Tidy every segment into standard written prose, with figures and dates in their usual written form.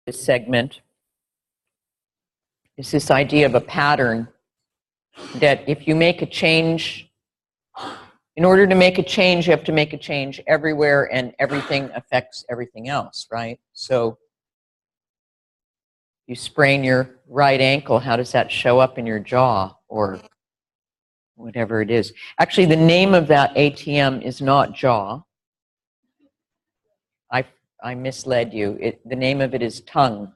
this segment is this idea of a pattern that if you make a change, in order to make a change, you have to make a change everywhere, and everything affects everything else, right? So you sprain your right ankle, how does that show up in your jaw or whatever it is? Actually, the name of that ATM is not jaw. I misled you. The name of it is tongue.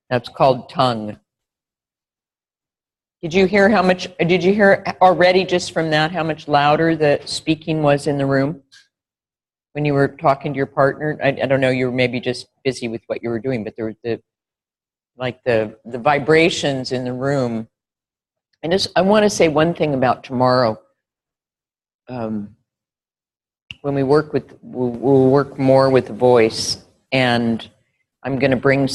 That's called tongue. Did you hear already just from that how much louder the speaking was in the room when you were talking to your partner? I don't know, you were maybe just busy with what you were doing, but there was the vibrations in the room. And I want to say one thing about tomorrow. When we'll work more with the voice, and I'm going to bring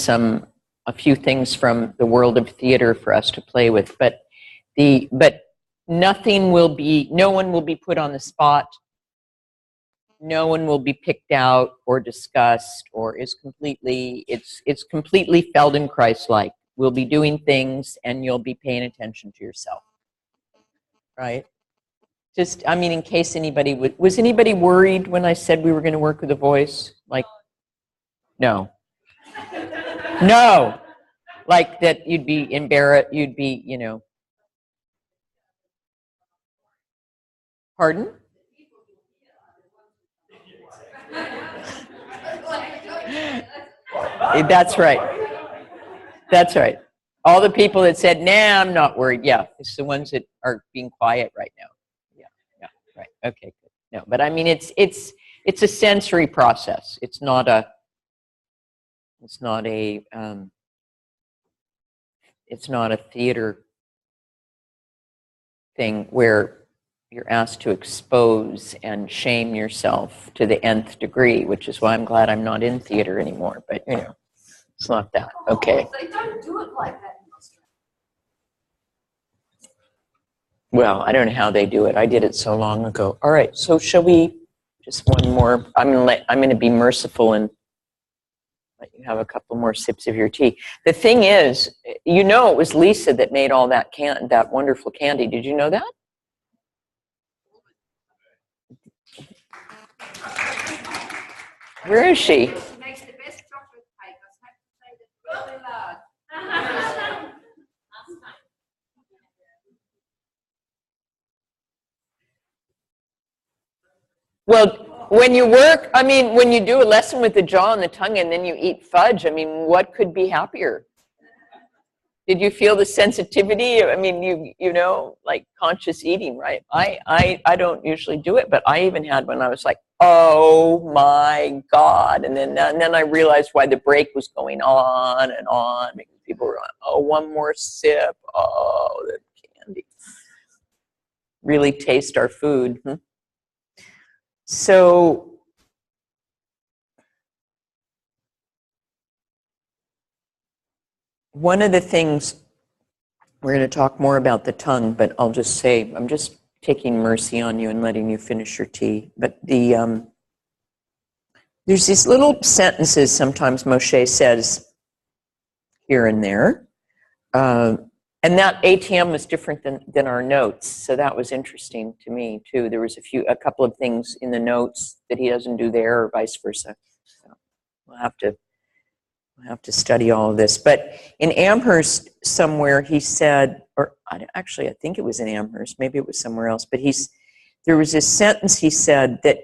a few things from the world of theater for us to play with, but no one will be put on the spot. No one will be picked out or discussed, or it's completely Feldenkrais-like. We'll be doing things and you'll be paying attention to yourself, right? Just, I mean, in case anybody was anybody worried when I said we were going to work with the voice? Like, no. No. Like that you'd be embarrassed, you'd be, you know. Pardon? That's right. That's right. All the people that said, nah, I'm not worried. Yeah, it's the ones that are being quiet right now. Yeah, right. Okay, good. No, but I mean, it's a sensory process. It's not a theater thing where you're asked to expose and shame yourself to the nth degree, which is why I'm glad I'm not in theater anymore. But, you know, it's not that. Okay. They don't do it like that in Australia. Well, I don't know how they do it. I did it so long ago. All right, so shall we, just one more. I'm going to be merciful and let you have a couple more sips of your tea. The thing is, you know, it was Lisa that made all that wonderful candy. Did you know that? Where is she? She makes the best chocolate cake. I have to say that really large. Well, when you work, I mean, when you do a lesson with the jaw and the tongue and then you eat fudge, I mean, what could be happier? Did you feel the sensitivity? I mean, you know, like conscious eating, right? I don't usually do it, but I even had when I was like, oh my God. And then I realized why the break was going on and on, because people were like, oh, one more sip. Oh, the candy. Really taste our food. So one of the things, we're going to talk more about the tongue, but I'll just say, I'm just taking mercy on you and letting you finish your tea. But there's these little sentences sometimes Moshe says here and there. And that ATM was different than our notes, so that was interesting to me too. There was a couple of things in the notes that he doesn't do there, or vice versa. So we'll have to study all of this. But in Amherst somewhere he said, or actually I think it was in Amherst, maybe it was somewhere else, but there was this sentence he said that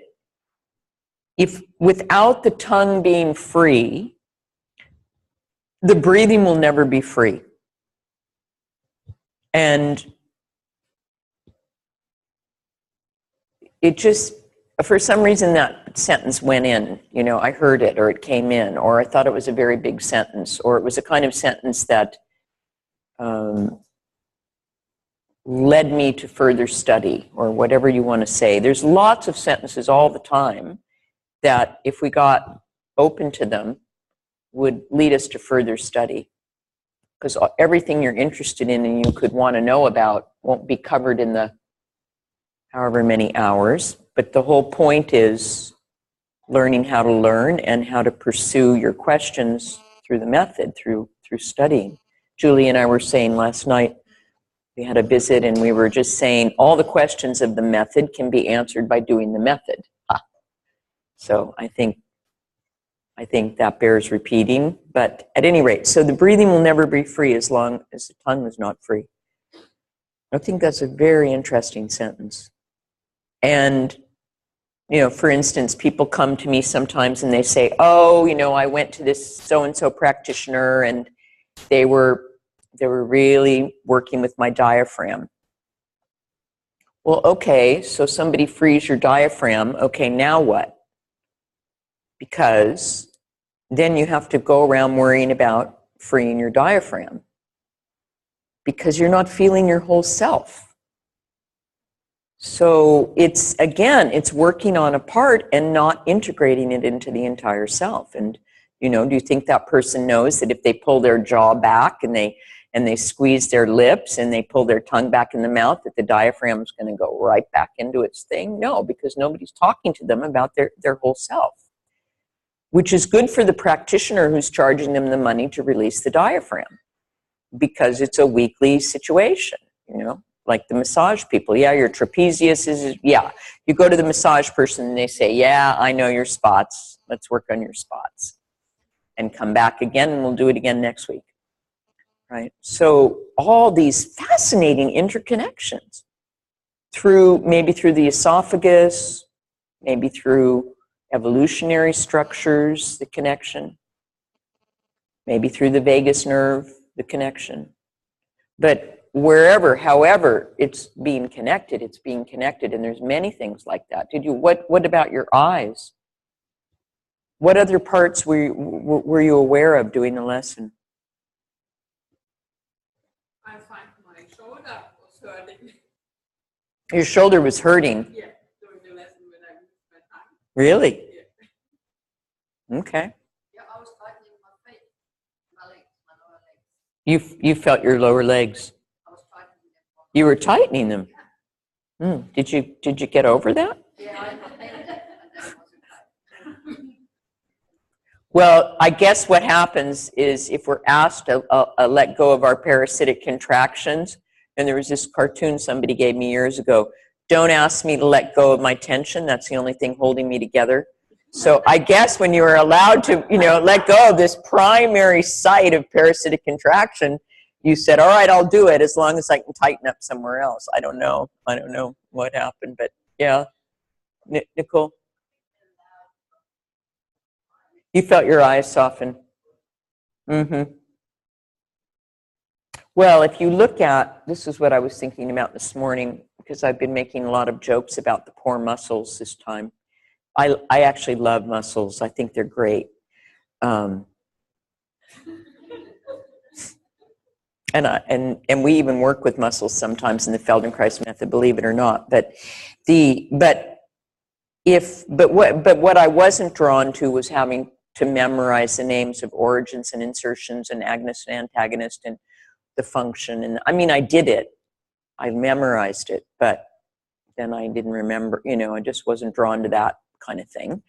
if without the tongue being free, the breathing will never be free. And it just, for some reason, that sentence went in. You know, I heard it, or it came in, or I thought it was a very big sentence, or it was a kind of sentence that led me to further study, or whatever you want to say. There's lots of sentences all the time that, if we got open to them, would lead us to further study. Because everything you're interested in and you could want to know about won't be covered in the however many hours. But the whole point is learning how to learn and how to pursue your questions through the method, through studying. Julie and I were saying last night, we had a visit and we were just saying all the questions of the method can be answered by doing the method. So I think that bears repeating, but at any rate, so the breathing will never be free as long as the tongue is not free. I think that's a very interesting sentence. And, you know, for instance, people come to me sometimes and they say, oh, you know, I went to this so-and-so practitioner and they were really working with my diaphragm. Well, okay, so somebody frees your diaphragm. Okay, now what? Because then you have to go around worrying about freeing your diaphragm because you're not feeling your whole self. So it's, again, it's working on a part and not integrating it into the entire self. And, you know, do you think that person knows that if they pull their jaw back and they squeeze their lips and they pull their tongue back in the mouth, that the diaphragm is going to go right back into its thing? No, because nobody's talking to them about their whole self. Which is good for the practitioner who's charging them the money to release the diaphragm because it's a weekly situation, you know, like the massage people. Yeah, your trapezius is, yeah. You go to the massage person and they say, yeah, I know your spots. Let's work on your spots. And come back again and we'll do it again next week, right? So all these fascinating interconnections maybe through the esophagus, maybe through evolutionary structures, the connection, maybe through the vagus nerve, the connection. But wherever, however it's being connected, and there's many things like that. What about your eyes? What other parts were you aware of doing the lesson? I find my shoulder was hurting. Your shoulder was hurting? Yeah, during the lesson when I moved my tongue. Really? Yeah. Okay. Yeah, I was tightening my feet, my legs, my lower legs. You felt your lower legs. I was tightening them. You were tightening them. Yeah. Did you get over that? Yeah, I think that wasn't tight. Well, I guess what happens is if we're asked to let go of our parasitic contractions, and there was this cartoon somebody gave me years ago, don't ask me to let go of my tension. That's the only thing holding me together. So I guess when you are allowed to, you know, let go of this primary site of parasitic contraction, you said, all right, I'll do it as long as I can tighten up somewhere else. I don't know what happened, but yeah. Nicole? You felt your eyes soften. Well, if you look at, this is what I was thinking about this morning, because I've been making a lot of jokes about the poor muscles this time. I actually love muscles. I think they're great. And we even work with muscles sometimes in the Feldenkrais method, believe it or not. But what I wasn't drawn to was having to memorize the names of origins and insertions and agonist and antagonist and the function. And I mean, I did it. I memorized it, but then I didn't remember, you know, I just wasn't drawn to that kind of thing.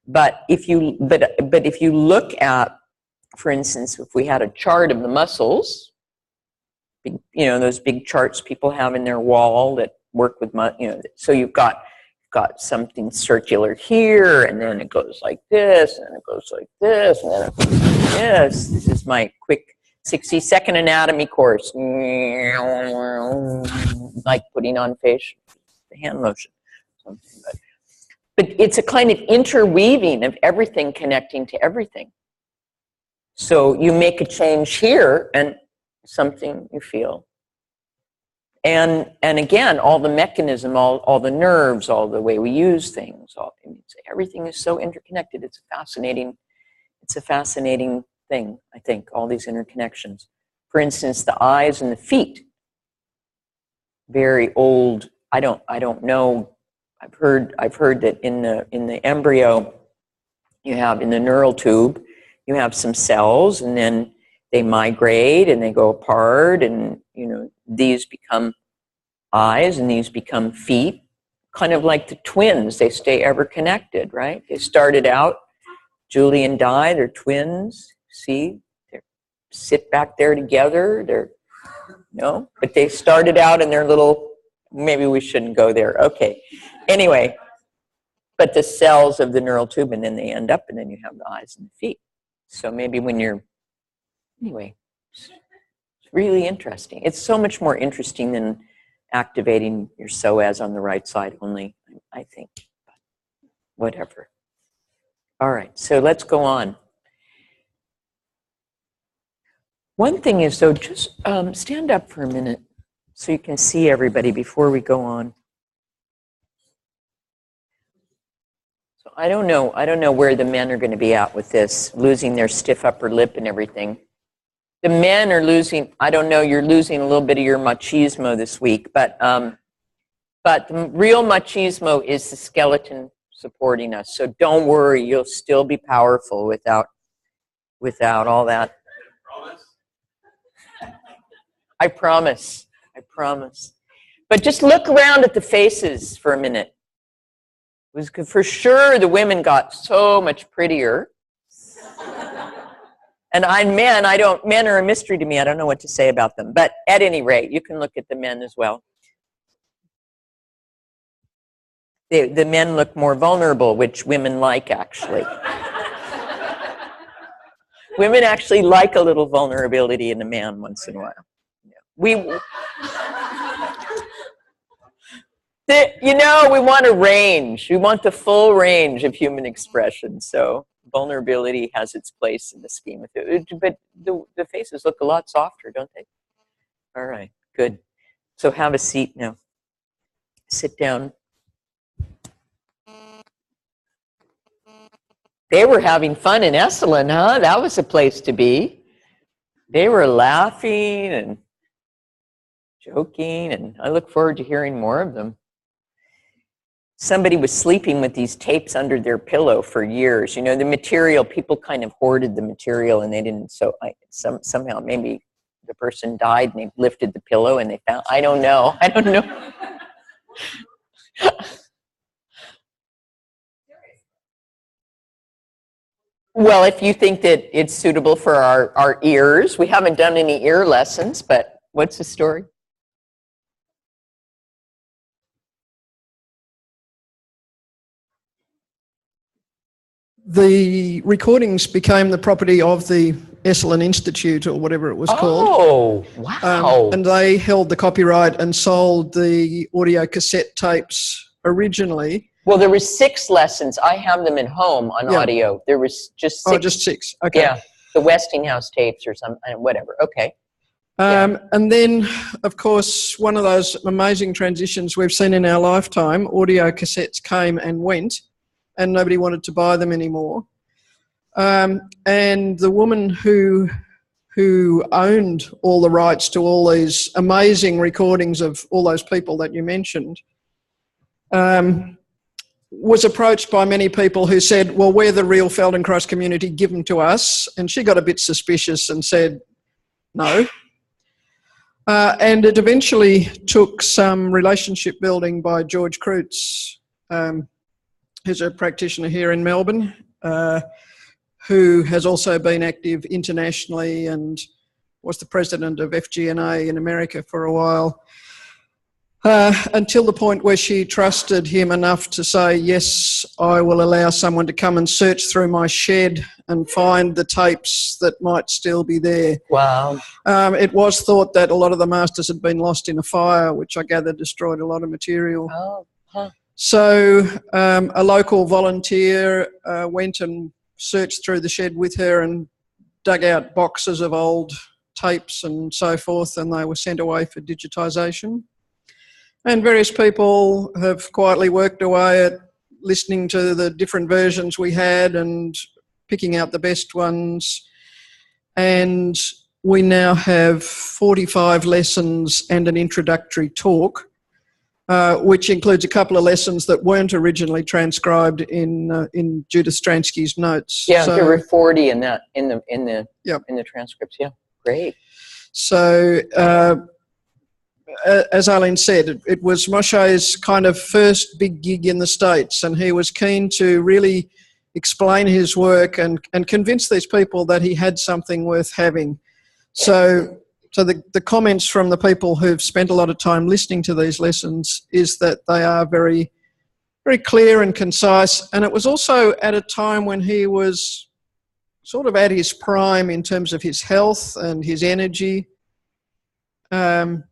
But if you look at, for instance, if we had a chart of the muscles, you know, those big charts people have in their wall that work with, you know, so you've got something circular here, and then it goes like this, and then it goes like this, and then it goes like this. This is my quick 60-second anatomy course, like putting on hand lotion. But it's a kind of interweaving of everything connecting to everything. So you make a change here, and something you feel. And again, all the mechanism, all the nerves, all the way we use things, everything is so interconnected. It's a fascinating thing, I think, all these interconnections. For instance, the eyes and the feet. Very old. I don't know. I've heard that in the embryo, you have in the neural tube, you have some cells, and then they migrate and they go apart, and you know, these become eyes and these become feet. kind of like the twins. They stay ever connected, right? They started out, Julie and Di, they're twins. See, they sit back there together. They're, no, but they started out in their little, maybe we shouldn't go there. Okay. Anyway, but the cells of the neural tube, and then they end up, and then you have the eyes and the feet. So maybe when you're, anyway, it's really interesting. It's so much more interesting than activating your psoas on the right side only, I think. Whatever. All right, so let's go on. One thing is, though, just stand up for a minute so you can see everybody before we go on. So I don't know where the men are going to be at with this, losing their stiff upper lip and everything. The men are losing, I don't know, you're losing a little bit of your machismo this week, but the real machismo is the skeleton supporting us. So don't worry, you'll still be powerful without all that. I promise. I promise. But just look around at the faces for a minute. It was for sure the women got so much prettier. And men are a mystery to me. I don't know what to say about them. But at any rate, you can look at the men as well. The men look more vulnerable, which women like, actually. Women actually like a little vulnerability in a man once in a while. We want a range. We want the full range of human expression. So vulnerability has its place in the scheme of it. But the faces look a lot softer, don't they? All right, good. So have a seat now. Sit down. They were having fun in Esalen, huh? That was a place to be. They were laughing and joking, and I look forward to hearing more of them. Somebody was sleeping with these tapes under their pillow for years. You know, the material, people kind of hoarded the material, and they didn't, somehow maybe the person died and they lifted the pillow and they found, I don't know. Well, if you think that it's suitable for our ears, we haven't done any ear lessons, but what's the story? The recordings became the property of the Esalen Institute, or whatever it was called. Oh, wow. And they held the copyright and sold the audio cassette tapes originally. Well, there was 6 lessons. I have them at home on audio. There was just 6. Oh, just 6. Okay. Yeah, the Westinghouse tapes or something, whatever. Okay. And then, of course, one of those amazing transitions we've seen in our lifetime, audio cassettes came and went, and nobody wanted to buy them anymore. And the woman who owned all the rights to all these amazing recordings of all those people that you mentioned, was approached by many people who said, well, we're the real Feldenkrais community, give them to us. And she got a bit suspicious and said, no. And it eventually took some relationship building by George Kreutz, who's a practitioner here in Melbourne, who has also been active internationally and was the president of FGNA in America for a while, until the point where she trusted him enough to say, yes, I will allow someone to come and search through my shed and find the tapes that might still be there. Wow. It was thought that a lot of the masters had been lost in a fire, which I gather destroyed a lot of material. Oh, huh. So a local volunteer went and searched through the shed with her and dug out boxes of old tapes and so forth, and they were sent away for digitisation. And various people have quietly worked away at listening to the different versions we had and picking out the best ones. And we now have 45 lessons and an introductory talk, which includes a couple of lessons that weren't originally transcribed in Judith Stransky's notes. Yeah, so, there were 40 in that in the transcripts. Yeah, great. So as Eileen said, it was Moshe's kind of first big gig in the States, and he was keen to really explain his work and convince these people that he had something worth having. So the comments from the people who've spent a lot of time listening to these lessons is that they are very, very clear and concise. And it was also at a time when he was sort of at his prime in terms of his health and his energy. And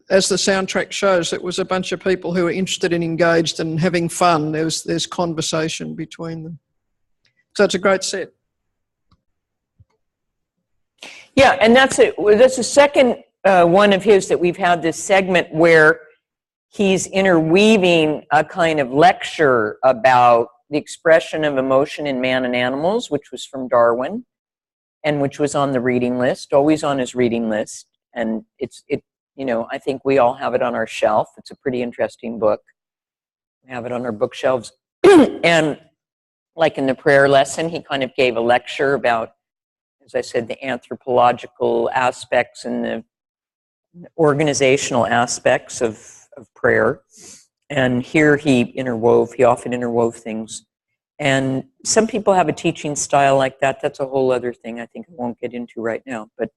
as the soundtrack shows, it was a bunch of people who were interested and engaged and having fun. There's conversation between them. So it's a great set. Yeah, and that's the second one of his that we've had this segment where he's interweaving a kind of lecture about the expression of emotion in man and animals, which was from Darwin, and which was on the reading list, always on his reading list. And I think we all have it on our shelf. It's a pretty interesting book. We have it on our bookshelves. And like in the prayer lesson, he kind of gave a lecture about, as I said, the anthropological aspects and the organizational aspects of prayer. And here he often interwove things. And some people have a teaching style like that. That's a whole other thing I think I won't get into right now. But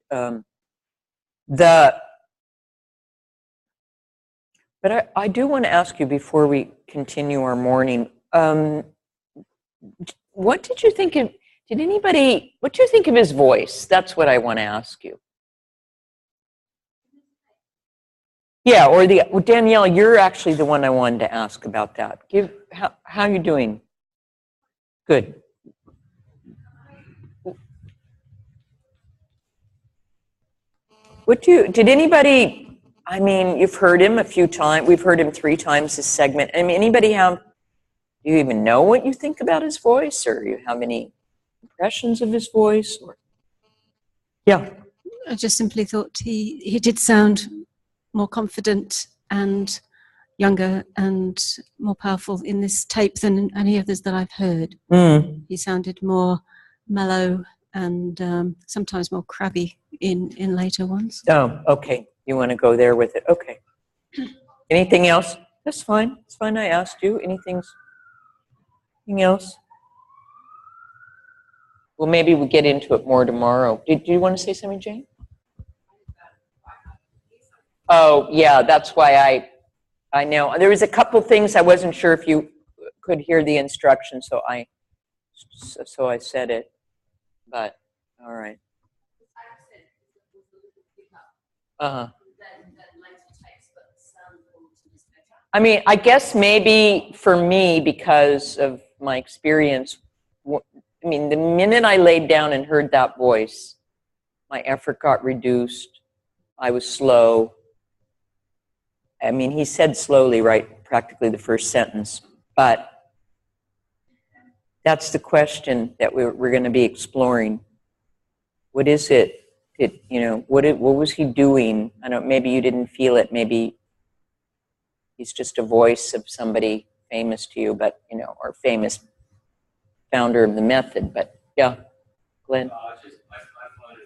I do want to ask you before we continue our morning, what did you think of, what do you think of his voice? That's what I want to ask you. Yeah, or Danielle, you're actually the one I wanted to ask about that. How are you doing? Good. Did anybody, I mean, you've heard him a few times, we've heard him 3 times this segment. I mean, do you even know what you think about his voice, or you have any impressions of his voice? Yeah. I just simply thought he did sound more confident and younger and more powerful in this tape than any others that I've heard. Mm. He sounded more mellow and sometimes more crabby in later ones. Oh, okay. You want to go there with it. Okay. Anything else? That's fine. It's fine. I asked you. Anything else? Well, maybe we'll get into it more tomorrow. Do you want to say something, Jane? Oh, yeah. That's why I know. There was a couple things I wasn't sure if you could hear the instructions, so I said it. But, all right. Uh-huh. I mean, I guess maybe for me, because of my experience, I mean, the minute I laid down and heard that voice, my effort got reduced. I was slow. I mean, he said slowly, right, practically the first sentence. But that's the question that we're going to be exploring. What is it? What was he doing? I don't. Maybe you didn't feel it. Maybe he's just a voice of somebody famous to you, but or famous founder of the method. But yeah, Glenn. I find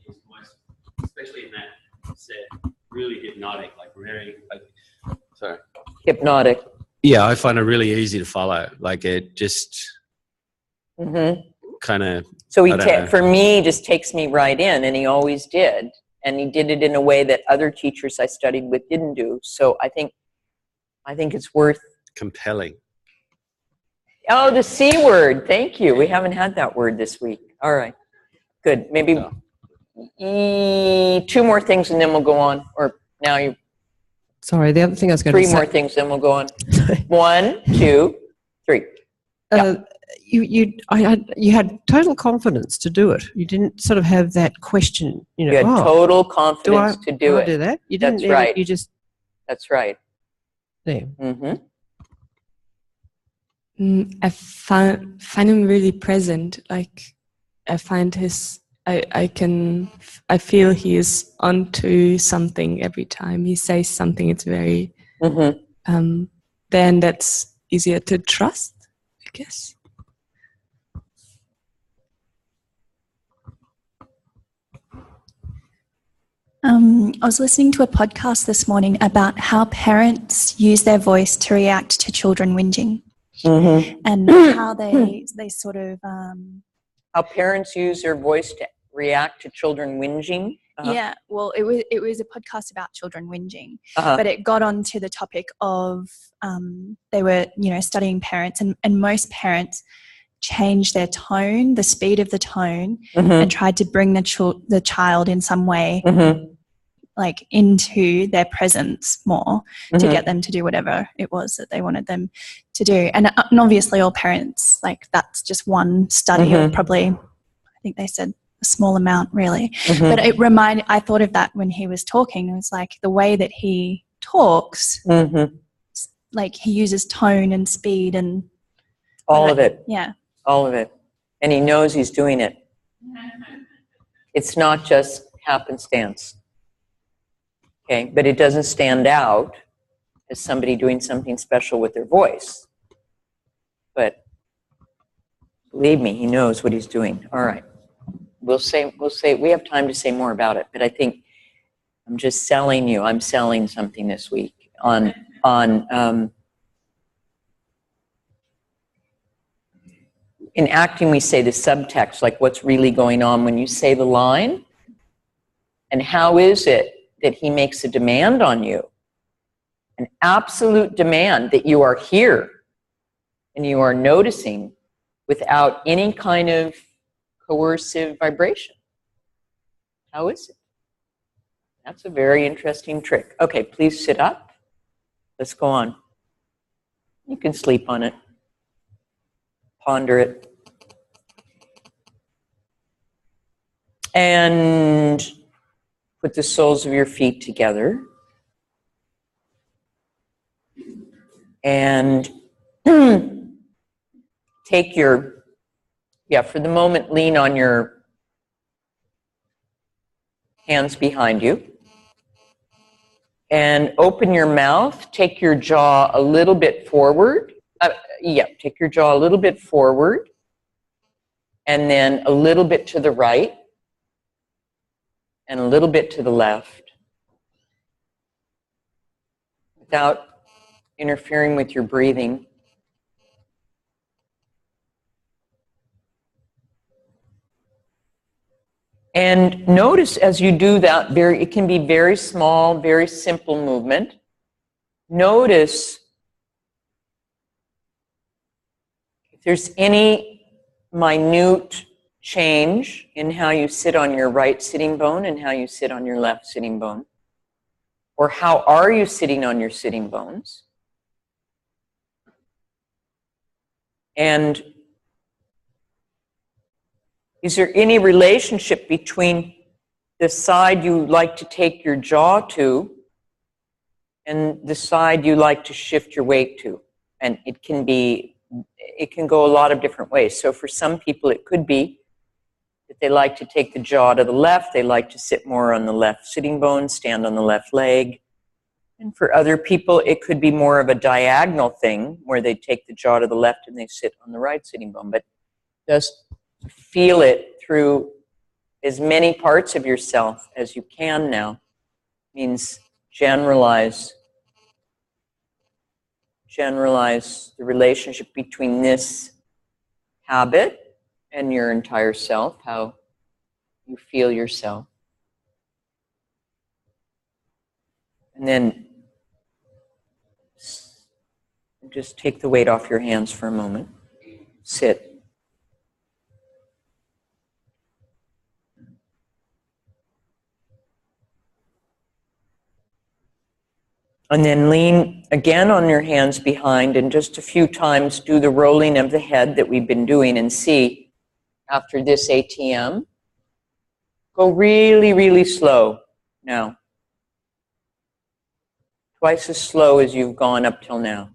his voice, especially in that set, really hypnotic. Like very. Sorry. Hypnotic. Yeah, I find it really easy to follow. Like it just kind of. So for me, just takes me right in, and he always did. And he did it in a way that other teachers I studied with didn't do. So I think it's worth... Compelling. Oh, the C word. Thank you. We haven't had that word this week. All right. Good. Maybe 2 more things and then we'll go on. Or now you... Sorry, the other thing I was going to say... 3 more things, then we'll go on. 1, 2, 3. Yeah. You had total confidence to do it. You didn't sort of have that question. You had total confidence to do it. Do that? You didn't. That's right. You just. That's right. Yeah. I find him really present. Like I find I feel he is onto something every time he says something. It's very. Then that's easier to trust, I guess. I was listening to a podcast this morning about how parents use their voice to react to children whinging, and how they sort of How parents use their voice to react to children whinging. yeah. Well, it was a podcast about children whinging, Uh-huh. but it got on to the topic of they were studying parents, and most parents changed their tone, the speed of the tone, and tried to bring the child in some way like into their presence more to get them to do whatever it was that they wanted them to do. And obviously all parents, like, that's just one study of probably, I think they said a small amount really. But I thought of that when he was talking. It was like the way that he talks, like he uses tone and speed and all of it. Yeah. All of it. And he knows he's doing it. It's not just happenstance. Okay, but it doesn't stand out as somebody doing something special with their voice. But believe me, he knows what he's doing. All right. We'll say we have time to say more about it, but I think I'm just selling you. I'm selling something this week on in acting, we say the subtext, like what's really going on when you say the line, and how is it that he makes a demand on you, an absolute demand that you are here and you are noticing without any kind of coercive vibration. How is it? That's a very interesting trick. Okay, please sit up. Let's go on. You can sleep on it. Ponder it. And put the soles of your feet together. And take your, for the moment, lean on your hands behind you. And open your mouth. Take your jaw a little bit forward. Take your jaw a little bit forward. And then a little bit to the right. And a little bit to the left. Without interfering with your breathing. And notice as you do that, it can be very small, very simple movement. Notice if there's any minute change in how you sit on your right sitting bone and how you sit on your left sitting bone. Or how are you sitting on your sitting bones? And is there any relationship between the side you like to take your jaw to and the side you like to shift your weight to? And it can go a lot of different ways. So for some people it could be that they like to take the jaw to the left, they like to sit more on the left sitting bone, stand on the left leg. And for other people it could be more of a diagonal thing where they take the jaw to the left and they sit on the right sitting bone. But just feel it through as many parts of yourself as you can now. Means generalize the relationship between this habit and your entire self, how you feel yourself. And then just take the weight off your hands for a moment. Sit. And then lean again on your hands behind and just a few times do the rolling of the head that we've been doing, and see after this ATM, go really, really slow now. Twice as slow as you've gone up till now.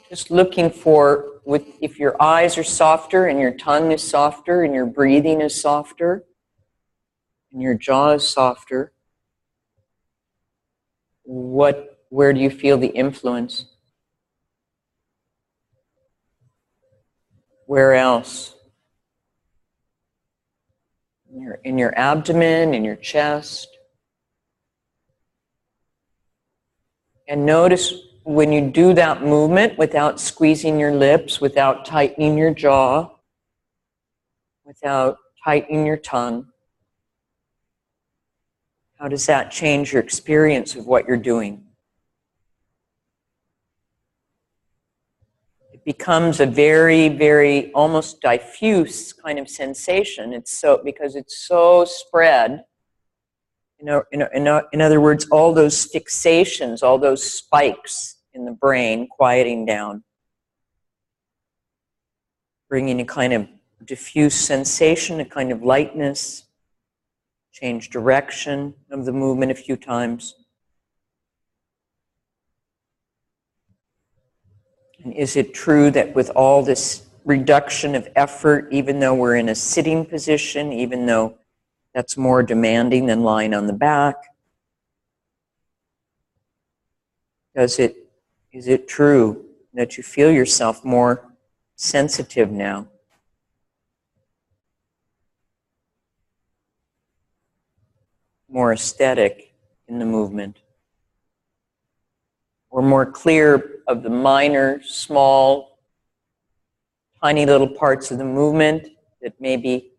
Just looking for, if your eyes are softer and your tongue is softer and your breathing is softer and your jaw is softer, where do you feel the influence? Where else? in your abdomen, in your chest. And notice when you do that movement without squeezing your lips, without tightening your jaw, without tightening your tongue, how does that change your experience of what you're doing? It becomes a very, very almost diffuse kind of sensation. It's so, because it's so spread. In other words, all those fixations, all those spikes in the brain quieting down, bringing a kind of diffuse sensation, a kind of lightness, change direction of the movement a few times. And is it true that with all this reduction of effort, even though we're in a sitting position, even though that's more demanding than lying on the back, is it true that you feel yourself more sensitive now? More aesthetic in the movement? Or more clear of the minor, small, tiny little parts of the movement that maybe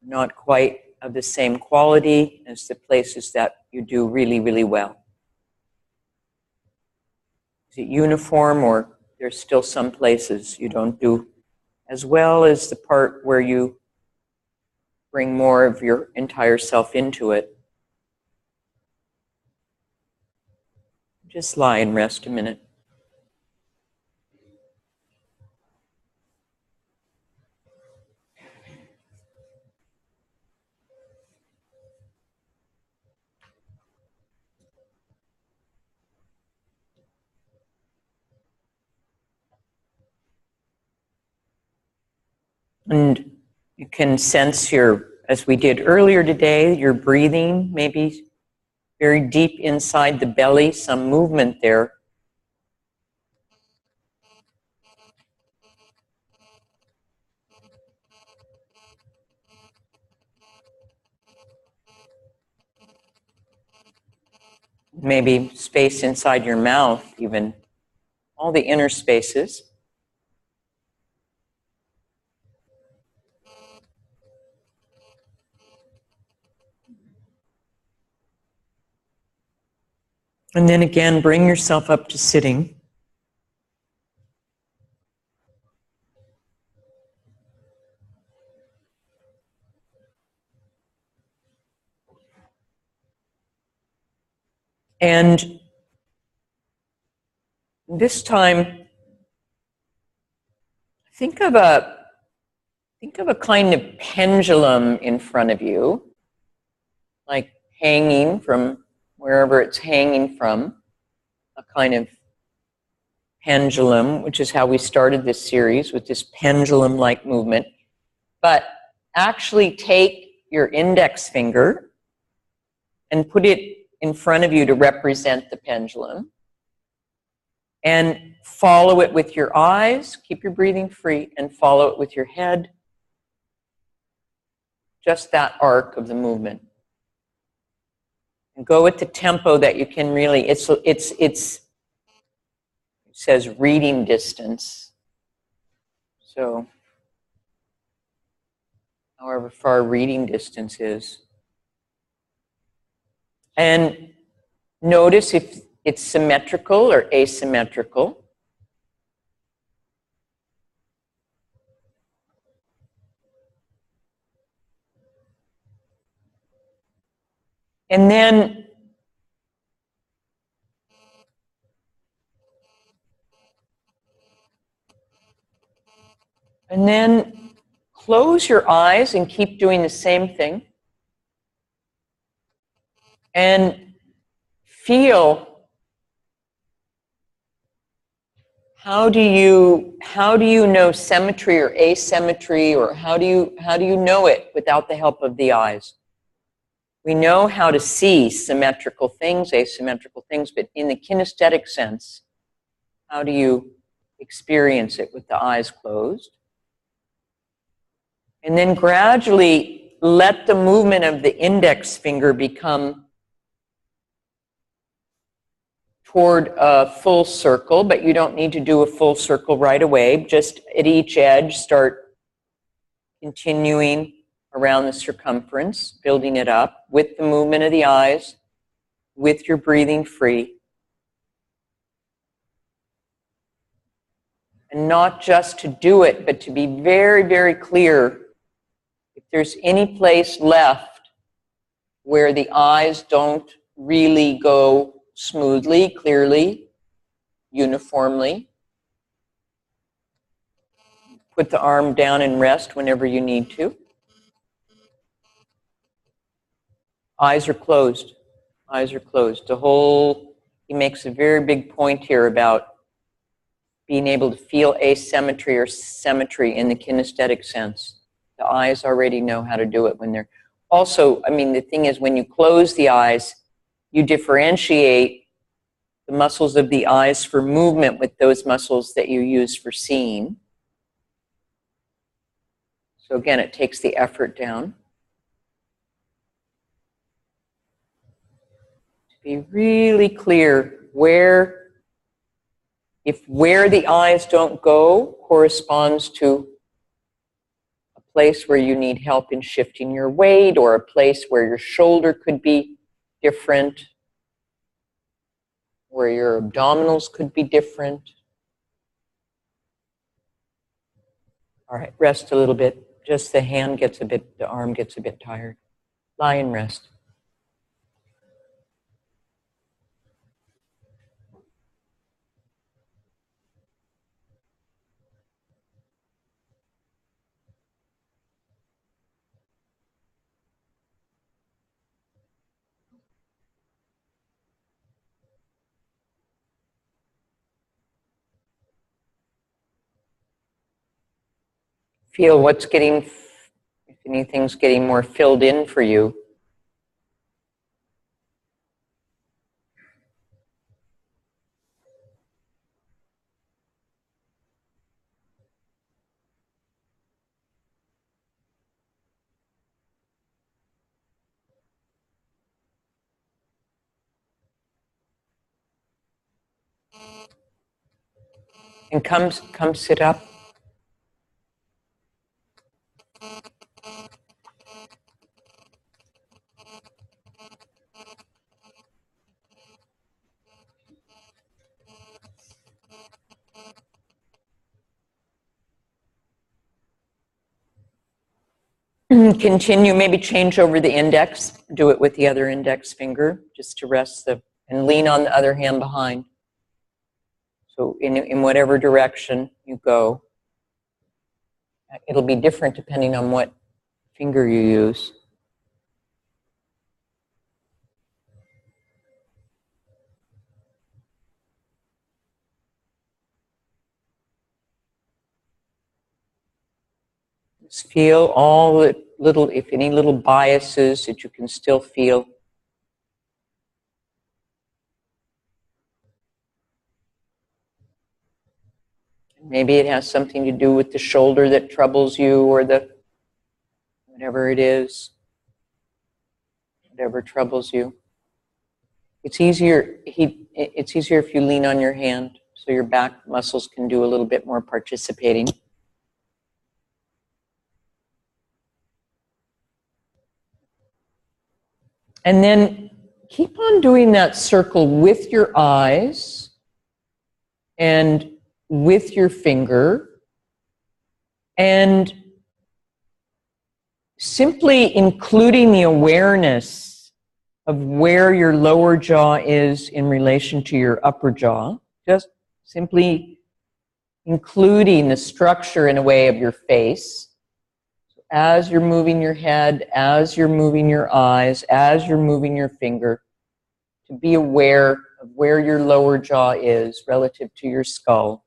not quite of the same quality as the places that you do really, really well? Is it uniform, or there's still some places you don't do as well as the part where you bring more of your entire self into it? Just lie and rest a minute. And you can sense as we did earlier today, your breathing, maybe very deep inside the belly, some movement there. Maybe space inside your mouth, even. All the inner spaces. And then again, bring yourself up to sitting. And this time, think of a kind of pendulum in front of you, like hanging from wherever it's hanging from, a kind of pendulum, which is how we started this series, with this pendulum-like movement. But actually take your index finger and put it in front of you to represent the pendulum, and follow it with your eyes. Keep your breathing free and follow it with your head. Just that arc of the movement. And go at the tempo that you can really, it says reading distance. So, however far reading distance is. And notice if it's symmetrical or asymmetrical. And then close your eyes and keep doing the same thing. And feel, how do you know symmetry or asymmetry, or how do you know it without the help of the eyes? We know how to see symmetrical things, asymmetrical things, but in the kinesthetic sense, how do you experience it with the eyes closed? And then gradually let the movement of the index finger become toward a full circle, but you don't need to do a full circle right away. Just at each edge, start continuing around the circumference, building it up with the movement of the eyes, with your breathing free. And not just to do it, but to be very, very clear if there's any place left where the eyes don't really go smoothly, clearly, uniformly. Put the arm down and rest whenever you need to. Eyes are closed. Eyes are closed. He makes a very big point here about being able to feel asymmetry or symmetry in the kinesthetic sense. The eyes already know how to do it when they're... Also, I mean, the thing is, when you close the eyes, you differentiate the muscles of the eyes for movement with those muscles that you use for seeing. So again, it takes the effort down. To be really clear where the eyes don't go corresponds to a place where you need help in shifting your weight, or a place where your shoulder could be different, where your abdominals could be different. All right, rest a little bit. Just the arm gets a bit tired. Lie and rest. Feel if anything's getting more filled in for you. And come sit up. Continue, maybe change over the index. Do it with the other index finger, just to rest and lean on the other hand behind. So in whatever direction you go, it'll be different depending on what finger you use. Just feel all the if any little biases that you can still feel. Maybe it has something to do with the shoulder that troubles you, or whatever it is, whatever troubles you. It's easier if you lean on your hand, so your back muscles can do a little bit more participating. And then keep on doing that circle with your eyes and with your finger, and simply including the awareness of where your lower jaw is in relation to your upper jaw. Just simply including the structure in a way of your face. As you're moving your head, as you're moving your eyes, as you're moving your finger, to be aware of where your lower jaw is relative to your skull.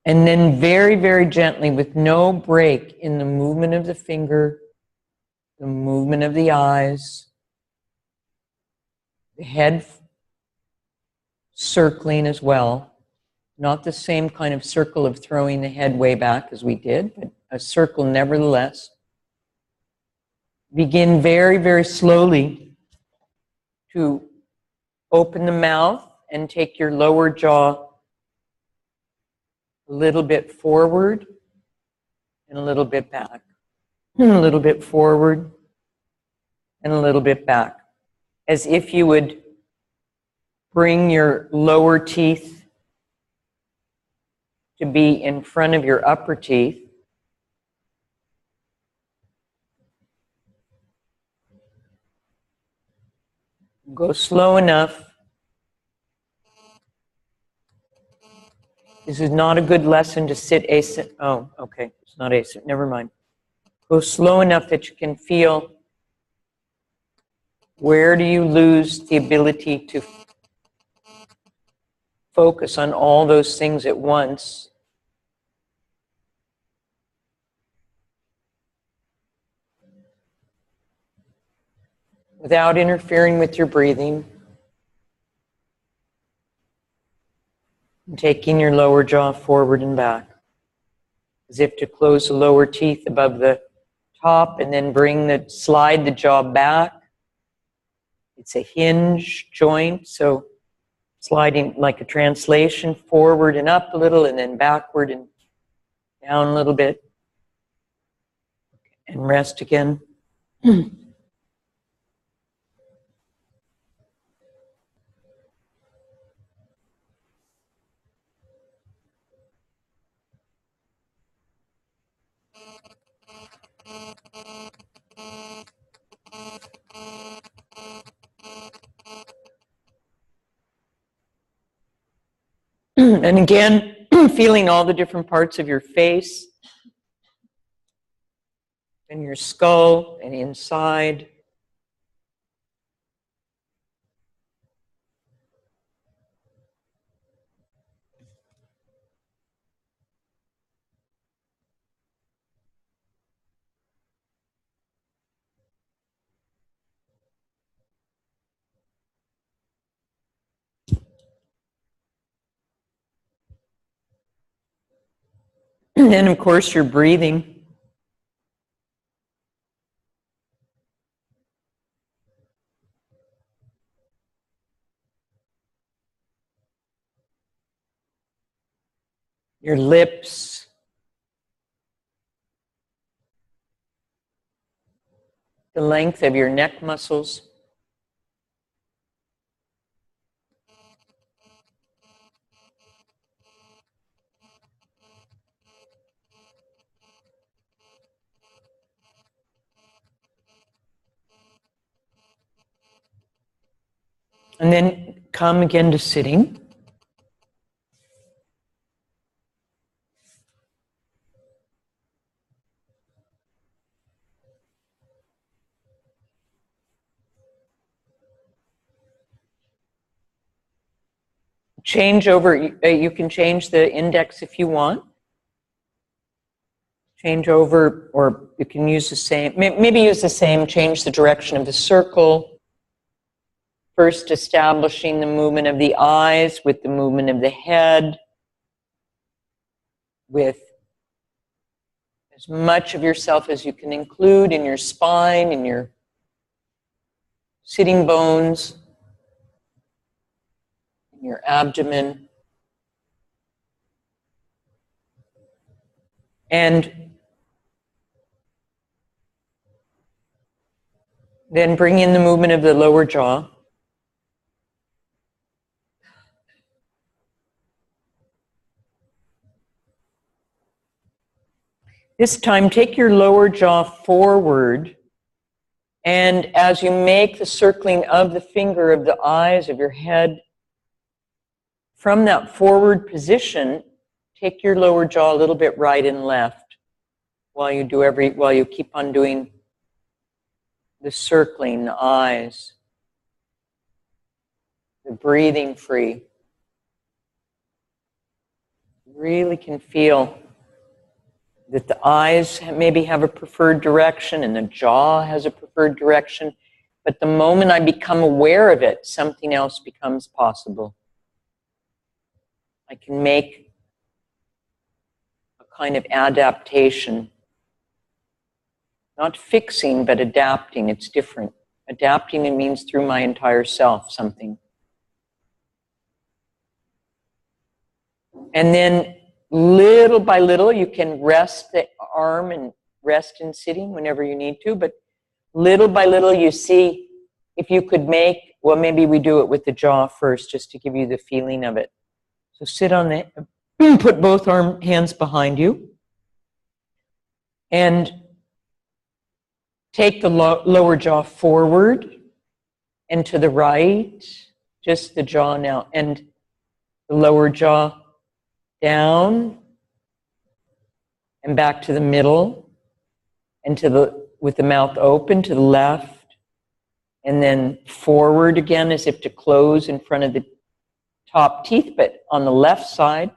And then very, very gently, with no break in the movement of the finger, the movement of the eyes, the head circling as well, Not the same kind of circle of throwing the head way back as we did, but a circle nevertheless. Begin very, very slowly to open the mouth and take your lower jaw a little bit forward and a little bit back. A little bit forward and a little bit back. As if you would bring your lower teeth to be in front of your upper teeth. Go slow enough. This is not a good lesson to sit async. Oh, okay. It's not async. Never mind. Go slow enough that you can feel where do you lose the ability to focus on all those things at once. Without interfering with your breathing. Taking your lower jaw forward and back. As if to close the lower teeth above the top and then slide the jaw back. It's a hinge joint, so sliding like a translation forward and up a little and then backward and down a little bit. And rest again. And again, feeling all the different parts of your face and your skull and inside. And then, of course, your breathing. Your lips. The length of your neck muscles. And then come again to sitting. Change over, you can change the index if you want. Change over, or you can use the same, maybe use the same, change the direction of the circle. First establishing the movement of the eyes with the movement of the head, with as much of yourself as you can include in your spine, in your sitting bones, in your abdomen. And then bring in the movement of the lower jaw. This time, take your lower jaw forward, and as you make the circling of the finger of the eyes of your head, from that forward position, take your lower jaw a little bit right and left while you keep on doing the circling, the eyes, the breathing free. Really can feel that the eyes maybe have a preferred direction and the jaw has a preferred direction, but the moment I become aware of it, something else becomes possible. I can make a kind of adaptation. Not fixing, but adapting. It's different. Adapting, it means through my entire self, something. And then little by little, you can rest the arm and rest in sitting whenever you need to, but little by little, you see if you could make, well, maybe we do it with the jaw first, just to give you the feeling of it. So sit on the, put both hands behind you, and take the lower jaw forward and to the right, just the jaw now, and the lower jaw down and back to the middle, and to the, with the mouth open to the left, and then forward again as if to close in front of the top teeth, but on the left side,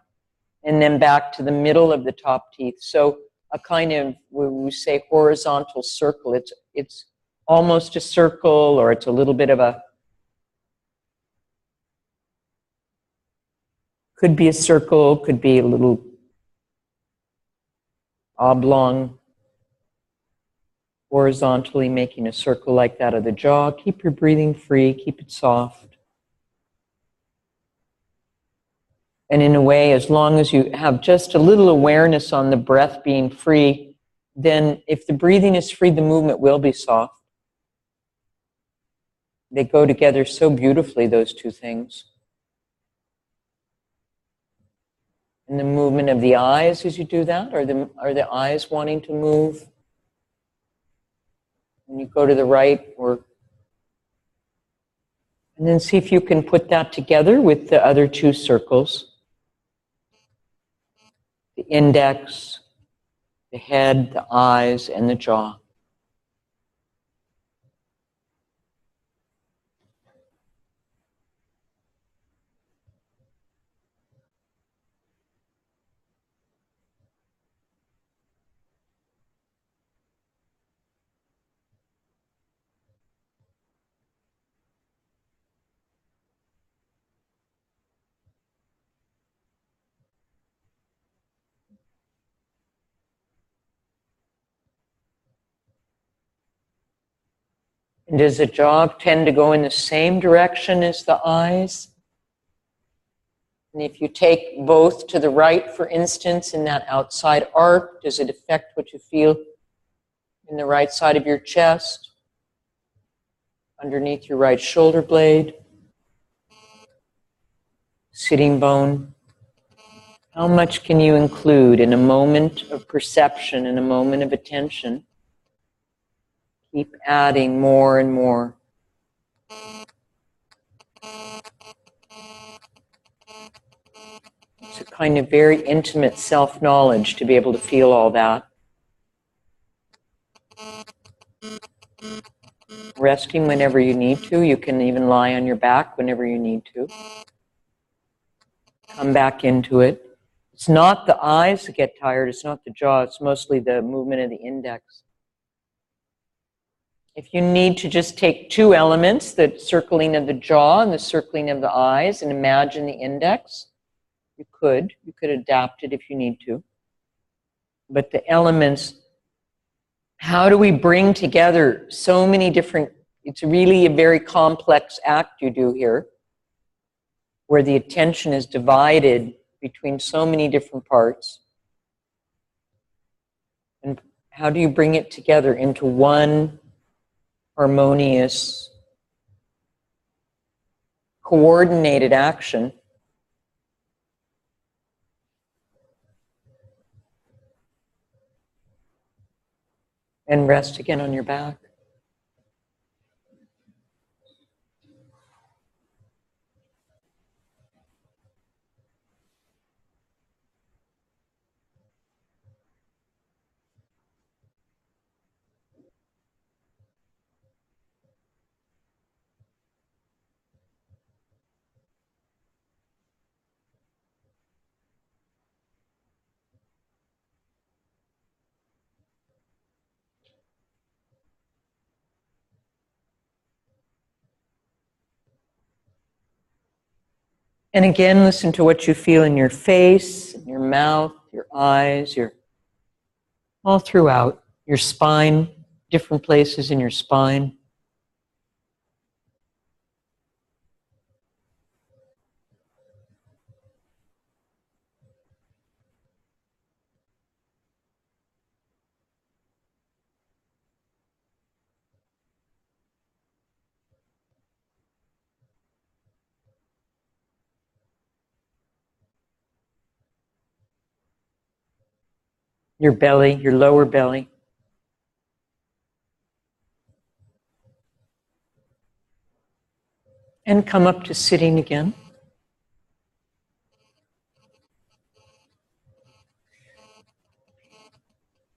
and then back to the middle of the top teeth. So a kind of, we say horizontal circle. It's almost a circle, or it's a little bit of a, could be a circle, could be a little oblong, horizontally making a circle like that of the jaw. Keep your breathing free, keep it soft. And in a way, as long as you have just a little awareness on the breath being free, then if the breathing is free, the movement will be soft. They go together so beautifully, those two things. And the movement of the eyes as you do that, are the eyes wanting to move? When you go to the right, or and then see if you can put that together with the other two circles. The index, the head, the eyes, and the jaw. And does the jaw tend to go in the same direction as the eyes? And if you take both to the right, for instance, in that outside arc, does it affect what you feel in the right side of your chest, underneath your right shoulder blade, sitting bone? How much can you include in a moment of perception, in a moment of attention? Keep adding more and more. It's a kind of very intimate self-knowledge to be able to feel all that. Resting whenever you need to. You can even lie on your back whenever you need to. Come back into it. It's not the eyes that get tired, it's not the jaw, it's mostly the movement of the index. If you need to just take two elements, the circling of the jaw and the circling of the eyes, and imagine the index, you could adapt it if you need to. But the elements, how do we bring together so many different, it's really a very complex act you do here, where the attention is divided between so many different parts. And how do you bring it together into one harmonious, coordinated action? And rest again on your back. And again, listen to what you feel in your face, in your mouth, your eyes, all throughout your spine, different places in your spine. Your belly, your lower belly. And come up to sitting again.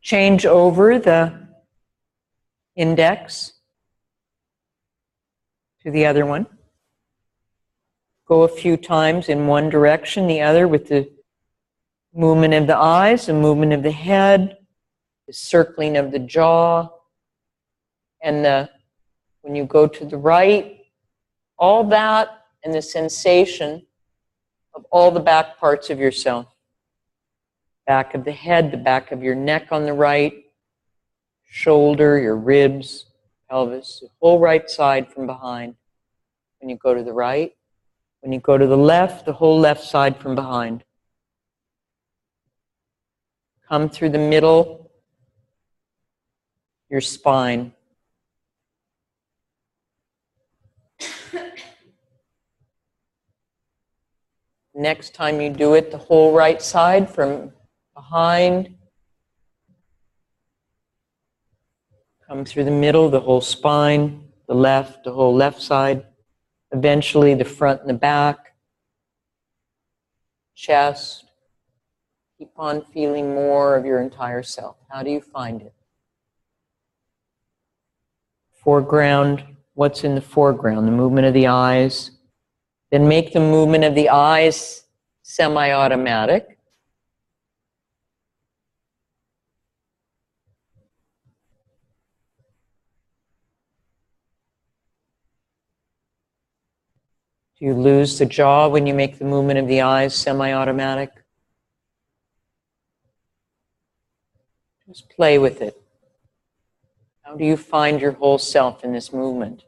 Change over the index to the other one. Go a few times in one direction, the other, with the movement of the eyes, the movement of the head, the circling of the jaw, and when you go to the right, all that and the sensation of all the back parts of yourself. Back of the head, the back of your neck on the right, shoulder, your ribs, pelvis, the whole right side from behind. When you go to the right, when you go to the left, the whole left side from behind. Come through the middle, your spine. Next time you do it, the whole right side from behind. Come through the middle, the whole spine, the left, the whole left side. Eventually the front and the back, chest. Keep on feeling more of your entire self. How do you find it? Foreground, what's in the foreground? The movement of the eyes. Then make the movement of the eyes semi-automatic. Do you lose the jaw when you make the movement of the eyes semi-automatic? Just play with it. How do you find your whole self in this movement?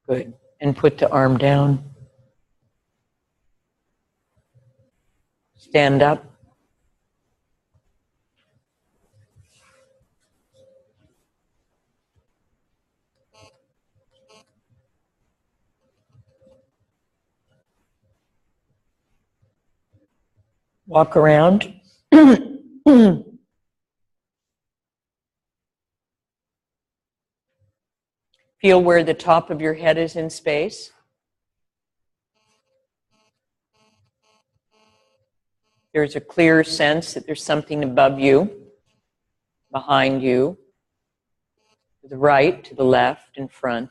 Good. And put the arm down. Stand up. Walk around. Feel where the top of your head is in space. There's a clear sense that there's something above you, behind you, to the right, to the left, in front.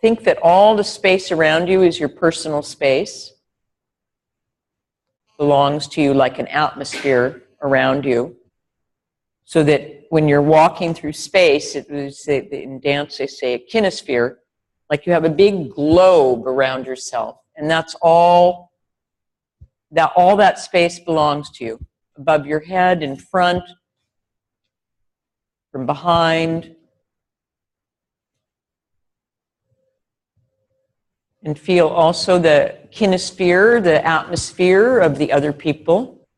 Think that all the space around you is your personal space. Belongs to you like an atmosphere around you. So that when you're walking through space, in dance they say a kinesphere, like you have a big globe around yourself. And that's all that space belongs to you. Above your head, in front, from behind. And feel also the kinesphere, the atmosphere of the other people.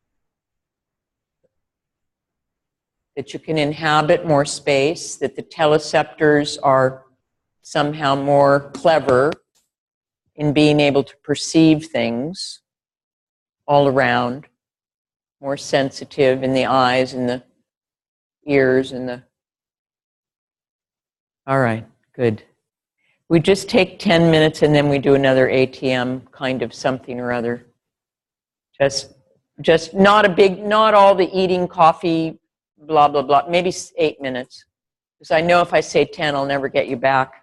That you can inhabit more space, that the teleceptors are somehow more clever in being able to perceive things all around, more sensitive in the eyes and the ears and the... All right, good. We just take 10 minutes and then we do another ATM kind of something or other. Just not all the eating, coffee, blah, blah, blah, maybe 8 minutes. Because I know if I say 10, I'll never get you back.